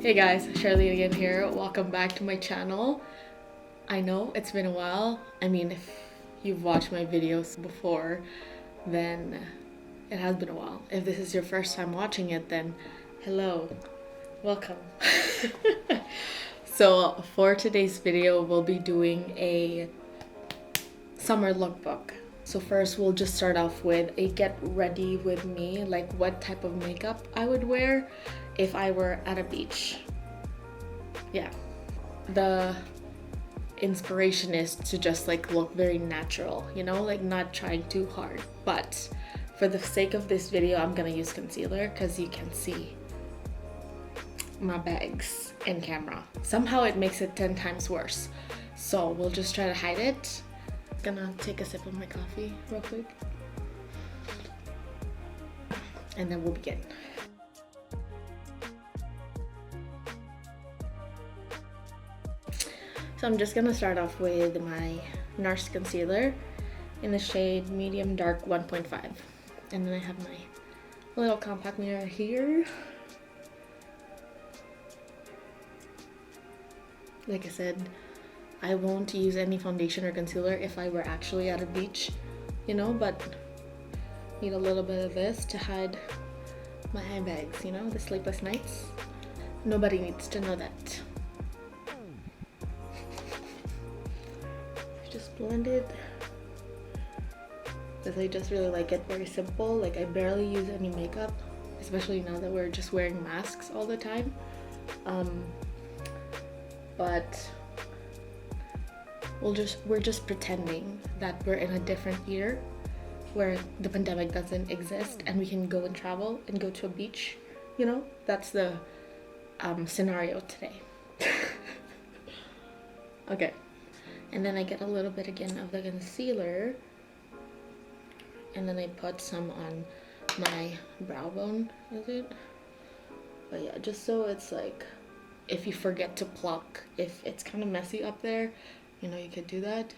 Hey guys, Charlene again here. Welcome back to my channel. I know it's been a while. I mean, if you've watched my videos before, then it has been a while. If this is your first time watching it, then hello, welcome. So for today's video, we'll be doing a summer lookbook. So first we'll just start off with a get ready with me, like what type of makeup I would wear if I were at a beach. Yeah, the inspiration is to just like look very natural, you know, like not trying too hard. But for the sake of this video, I'm gonna use concealer because you can see my bags in camera. Somehow it makes it 10 times worse. So we'll just try to hide it. Gonna take a sip of my coffee real quick. And then we'll begin. So I'm just gonna start off with my NARS concealer in the shade medium dark 1.5. And then I have my little compact mirror here. Like I said, I won't use any foundation or concealer if I were actually at a beach, you know, but need a little bit of this to hide my eye bags, you know, the sleepless nights. Nobody needs to know that. Just blend it, because I just really like it very simple. Like I barely use any makeup, especially now that we're just wearing masks all the time. But we're just pretending that we're in a different year where the pandemic doesn't exist and we can go and travel and go to a beach, you know. That's the scenario today. Okay, and then I get a little bit again of the concealer and then I put some on my brow bone, is it? But yeah, just so it's like, if you forget to pluck, if it's kind of messy up there, you know, you could do that.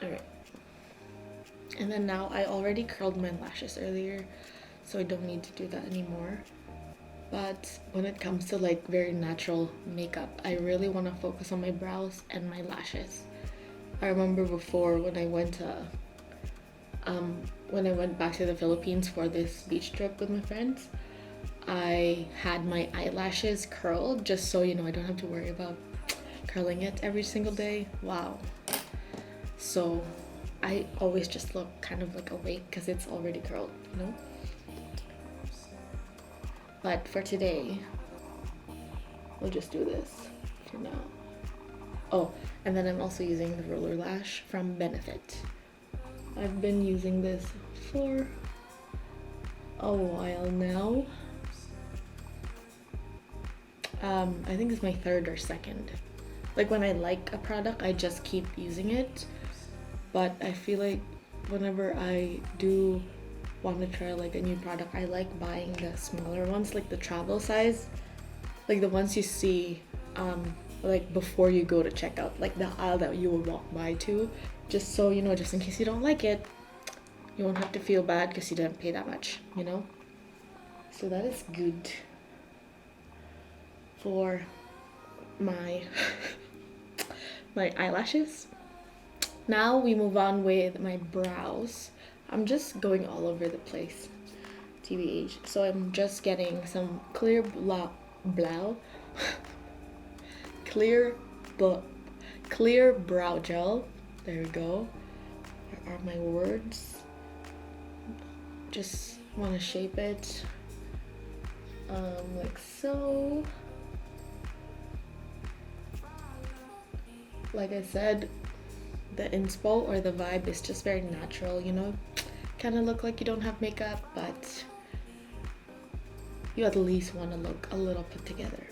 Alright. And then now I already curled my lashes earlier, so I don't need to do that anymore. But when it comes to like very natural makeup, I really want to focus on my brows and my lashes. I remember before when I went back to the Philippines for this beach trip with my friends, I had my eyelashes curled just so, you know, I don't have to worry about curling it every single day. Wow. So I always just look kind of like awake because it's already curled, you know? But for today, we'll just do this for now. Oh, and then I'm also using the roller lash from Benefit. I've been using this for a while now. I think it's my third or second. Like when I like a product, I just keep using it. But I feel like whenever I do want to try like a new product, I like buying the smaller ones, like the travel size, like the ones you see like before you go to checkout, like the aisle that you will walk by to, just so you know, just in case you don't like it, you won't have to feel bad because you didn't pay that much, you know. So that is good for my my eyelashes. Now we move on with my brows. I'm just going all over the place, TBH. So I'm just getting some clear brow gel. There we go. There are my words. Just want to shape it like so. Like I said, the inspo or the vibe is just very natural, you know. Kind of look like you don't have makeup, but you at least want to look a little put together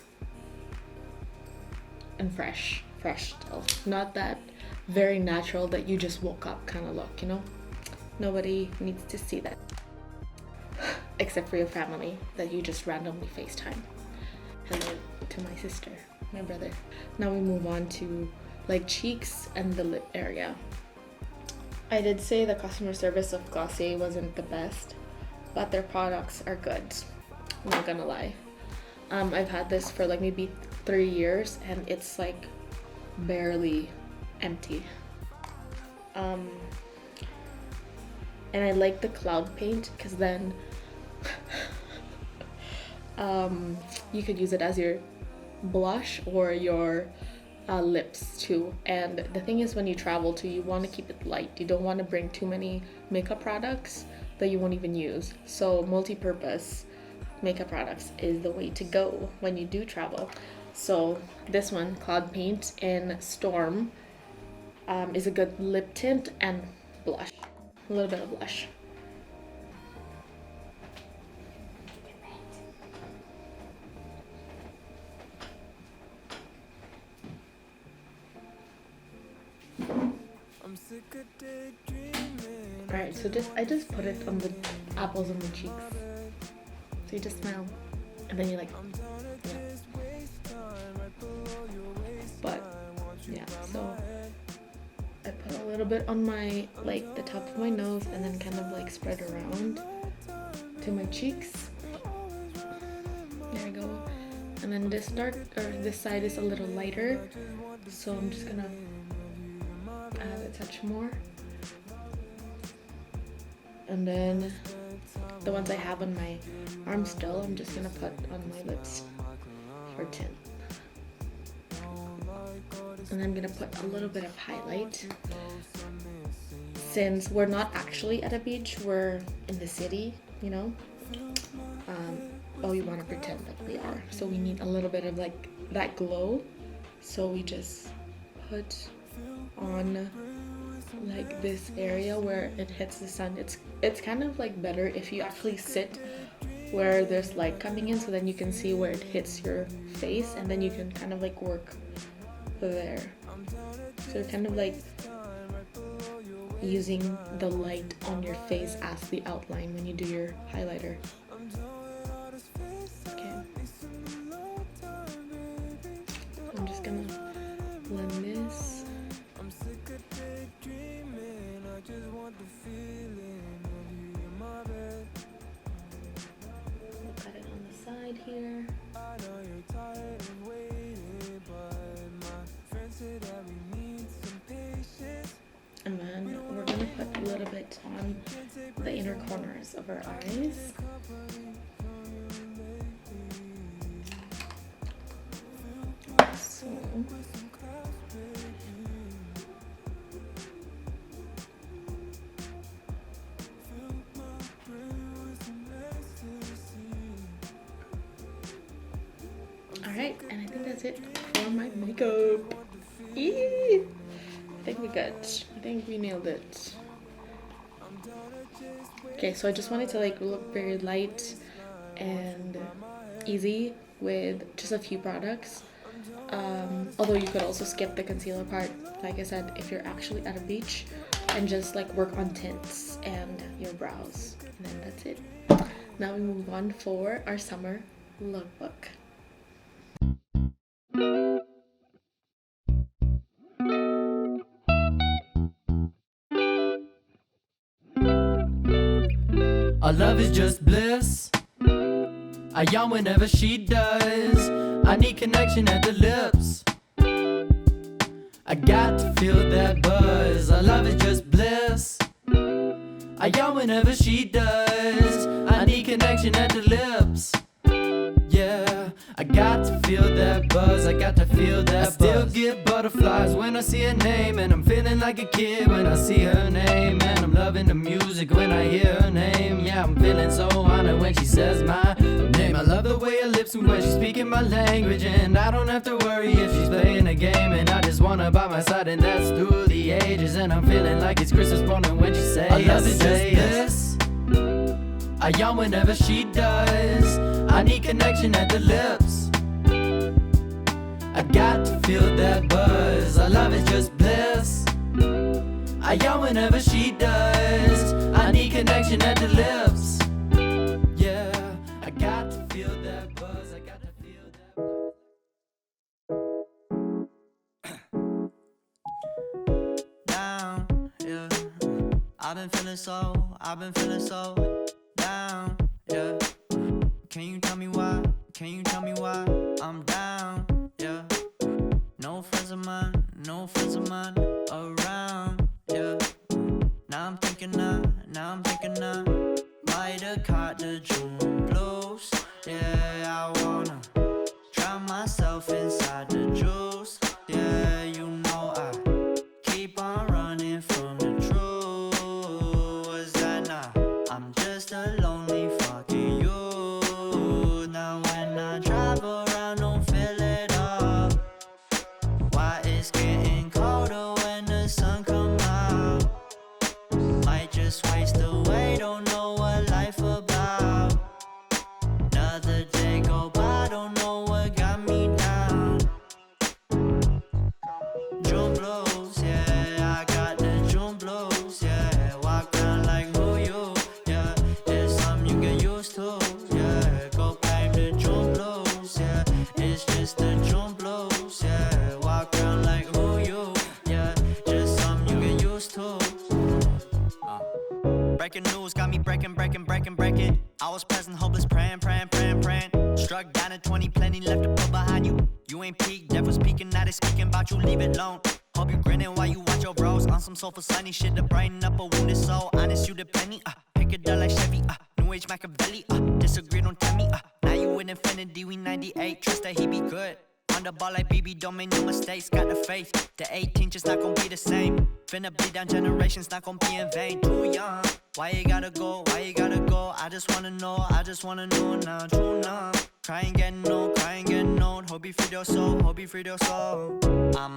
and fresh still. Not that very natural that you just woke up kind of look, you know. Nobody needs to see that except for your family that you just randomly FaceTime. Hello to my sister, my brother. Now we move on to like cheeks and the lip area. I did say the customer service of Glossier wasn't the best, but their products are good. I'm not gonna lie. I've had this for like maybe 3 years and it's like barely empty. And I like the cloud paint because then you could use it as your blush or your lips too. And the thing is, when you travel too, you want to keep it light. You don't want to bring too many makeup products that you won't even use. So multi-purpose makeup products is the way to go when you do travel. So this one, Cloud Paint in Storm, is a good lip tint and blush. A little bit of blush. Alright, so I just put it on the apples on the cheeks. So you just smile and then you like, yeah. But yeah, so I put a little bit on my, like the top of my nose and then kind of like spread around to my cheeks. There we go. And then this side is a little lighter, so I'm just gonna add a touch more. And then the ones I have on my arm still, I'm just gonna put on my lips for tint. And I'm gonna put a little bit of highlight. Since we're not actually at a beach, we're in the city, you know? But we want to pretend that we are. So we need a little bit of like that glow. So we just put on like this area where it hits the sun. It's kind of like better if you actually sit where there's light coming in, so then you can see where it hits your face, and then you can kind of like work there. So you're kind of like using the light on your face as the outline when you do your highlighter. Okay. I'm just gonna blend this. Got it on the side here. And then we're gonna put a little bit on the inner corners of our eyes. So alright, and I think that's it for my makeup. Eee! I think we're good. I think we nailed it. Okay, so I just wanted to like look very light and easy with just a few products. Although you could also skip the concealer part, like I said, if you're actually at a beach, and just like work on tints and your brows. And then that's it. Now we move on for our summer lookbook. Our love is just bliss. I yawn whenever she does. I need connection at the lips. I got to feel that buzz. Our love is just bliss. I yawn whenever she does. I need connection at the lips. Yeah, I got to feel that buzz. I got to feel that buzz. I still get butterflies when I see her name, and I'm feeling like a kid when I see her name. And I'm loving the music when I hear her name. Yeah, I'm feeling so honored when she says my name. I love the way her lips move when she's speaking my language, and I don't have to worry if she's playing a game. And I just want her by my side, and that's through the ages. And I'm feeling like it's Christmas morning when she says I love it just this. I yawn whenever she does. I need connection at the lips. I got to feel that buzz. Our love is just bliss. I yawn whenever she does. I need connection at the lips. Yeah, I got to feel that buzz. I got to feel that buzz. Down, yeah. I've been feeling so down. down, yeah. Can you tell me why? Can you tell me why I'm down, yeah. No friends of mine, no friends of mine around, yeah. Now I'm thinking I might have caught the June blues. Yeah, I wanna drown myself inside the juice. Yeah, you know I keep on running from the truth. Was that not? I'm just a lonely fucking you. Now when I drive around, don't feel it up. Why it's getting colder when the sun come out? Might just waste away, don't know what life about. Another day go by, don't know what got me down. June blues, yeah, I got the June blues, yeah. Walk around like who you, yeah. It's something you get used to, yeah. Go blame the June blues, yeah. It's just the June blues, yeah. Walk around like who you, yeah. Just something you get used to. Breaking news got me breaking. I was present, hopeless, praying. Struck down at 20, plenty left to put behind you. You ain't peaked, devil's speaking, now they speaking about you, leave it alone. Hope you grinning while you watch your bros on some soulful sunny shit to brighten up a wounded soul. Honest, you the penny, pick it up like Chevy, New Age Machiavelli, disagree, don't tell me, now you with infinity, we 98, trust that he be good. On the ball like BB, don't make no mistakes, got the faith. The 18 just not gon' be the same. Finna bleed down generations, not gon' be in vain. Too young, why you gotta go, why you gotta go? I just wanna know now, true now. Crying getting old, hope you free your soul, hope you free your soul. I'm